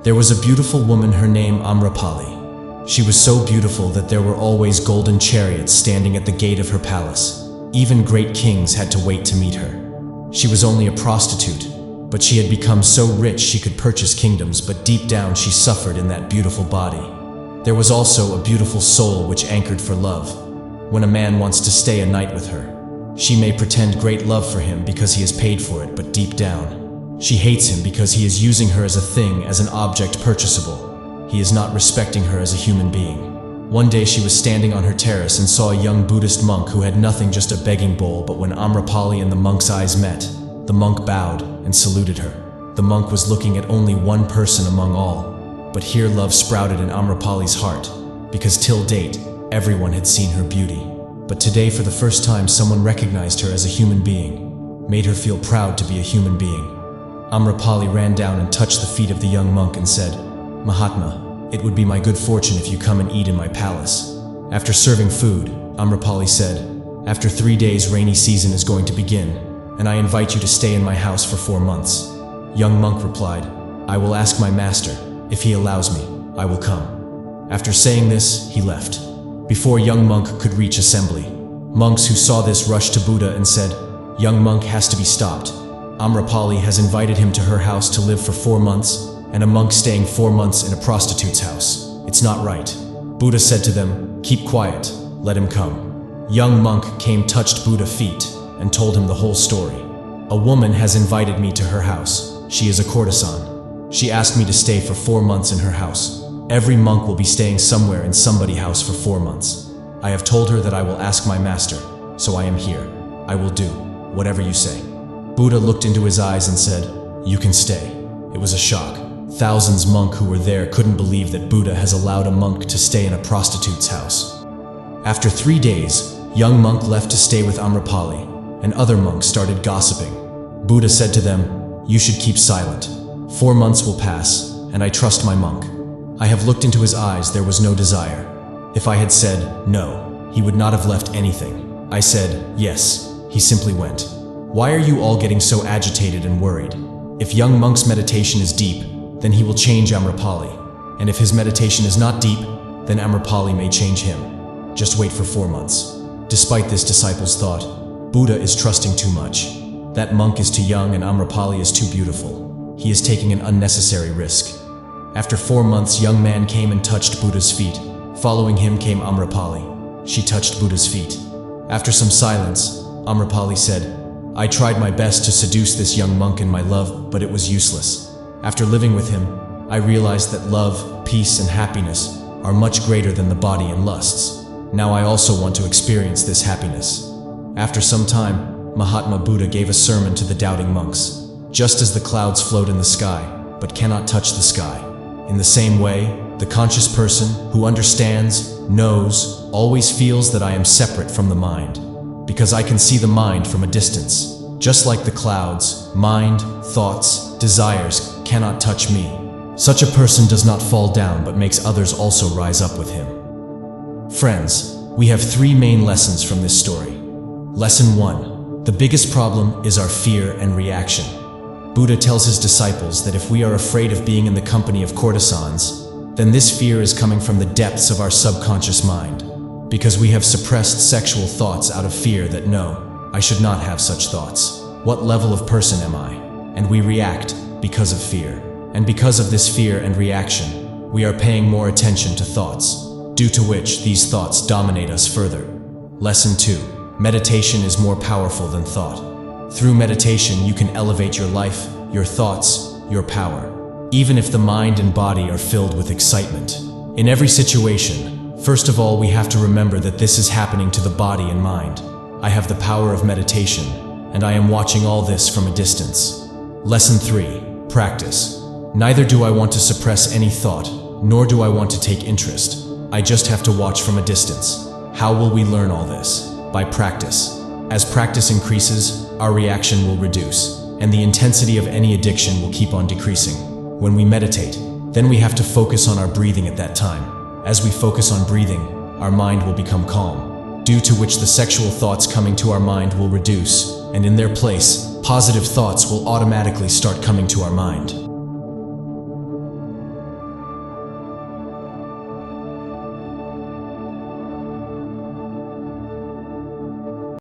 There was a beautiful woman, her name Amrapali. She was so beautiful that there were always golden chariots standing at the gate of her palace. Even great kings had to wait to meet her. She was only a prostitute, but she had become so rich she could purchase kingdoms, but deep down she suffered in that beautiful body. There was also a beautiful soul which anchored for love. When a man wants to stay a night with her, she may pretend great love for him because he has paid for it, but deep down, she hates him because he is using her as a thing, as an object purchasable. He is not respecting her as a human being. One day she was standing on her terrace and saw a young Buddhist monk who had nothing, just a begging bowl, but when Amrapali and the monk's eyes met, the monk bowed and saluted her. The monk was looking at only one person among all, but here love sprouted in Amrapali's heart, because till date, everyone had seen her beauty. But today, for the first time, someone recognized her as a human being, made her feel proud to be a human being. Amrapali ran down and touched the feet of the young monk and said, "Mahatma, it would be my good fortune if you come and eat in my palace." After serving food, Amrapali said, "After 3 days, rainy season is going to begin, and I invite you to stay in my house for 4 months." Young monk replied, "I will ask my master. If he allows me, I will come." After saying this, he left. Before young monk could reach assembly, monks who saw this rushed to Buddha and said, "Young monk has to be stopped. Amrapali has invited him to her house to live for 4 months, and a monk staying 4 months in a prostitute's house. It's not right." Buddha said to them, "Keep quiet, let him come." Young monk came, touched Buddha's feet, and told him the whole story. "A woman has invited me to her house. She is a courtesan. She asked me to stay for 4 months in her house. Every monk will be staying somewhere in somebody's house for 4 months. I have told her that I will ask my master, so I am here. I will do whatever you say." Buddha looked into his eyes and said, "You can stay." It was a shock. Thousands monk who were there couldn't believe that Buddha has allowed a monk to stay in a prostitute's house. After 3 days, young monk left to stay with Amrapali, and other monks started gossiping. Buddha said to them, "You should keep silent. 4 months will pass, and I trust my monk. I have looked into his eyes, there was no desire. If I had said no, he would not have left anything. I said yes, he simply went. Why are you all getting so agitated and worried? If young monk's meditation is deep, then he will change Amrapali. And if his meditation is not deep, then Amrapali may change him. Just wait for 4 months." Despite this, disciples thought, Buddha is trusting too much. That monk is too young and Amrapali is too beautiful. He is taking an unnecessary risk. After 4 months, young man came and touched Buddha's feet. Following him came Amrapali. She touched Buddha's feet. After some silence, Amrapali said, "I tried my best to seduce this young monk in my love, but it was useless. After living with him, I realized that love, peace, and happiness are much greater than the body and lusts. Now I also want to experience this happiness." After some time, Mahatma Buddha gave a sermon to the doubting monks. Just as the clouds float in the sky, but cannot touch the sky, in the same way, the conscious person who understands, knows, always feels that I am separate from the mind, because I can see the mind from a distance. Just like the clouds, mind, thoughts, desires cannot touch me. Such a person does not fall down but makes others also rise up with him. Friends, we have 3 main lessons from this story. Lesson 1. The biggest problem is our fear and reaction. Buddha tells his disciples that if we are afraid of being in the company of courtesans, then this fear is coming from the depths of our subconscious mind, because we have suppressed sexual thoughts out of fear that no, I should not have such thoughts. What level of person am I? And we react because of fear. And because of this fear and reaction, we are paying more attention to thoughts, due to which these thoughts dominate us further. Lesson 2. Meditation is more powerful than thought. Through meditation, you can elevate your life, your thoughts, your power, even if the mind and body are filled with excitement. In every situation, first of all, we have to remember that this is happening to the body and mind. I have the power of meditation, and I am watching all this from a distance. Lesson 3. Practice. Neither do I want to suppress any thought, nor do I want to take interest. I just have to watch from a distance. How will we learn all this? By practice. As practice increases, our reaction will reduce, and the intensity of any addiction will keep on decreasing. When we meditate, then we have to focus on our breathing at that time. As we focus on breathing, our mind will become calm, due to which the sexual thoughts coming to our mind will reduce, and in their place, positive thoughts will automatically start coming to our mind.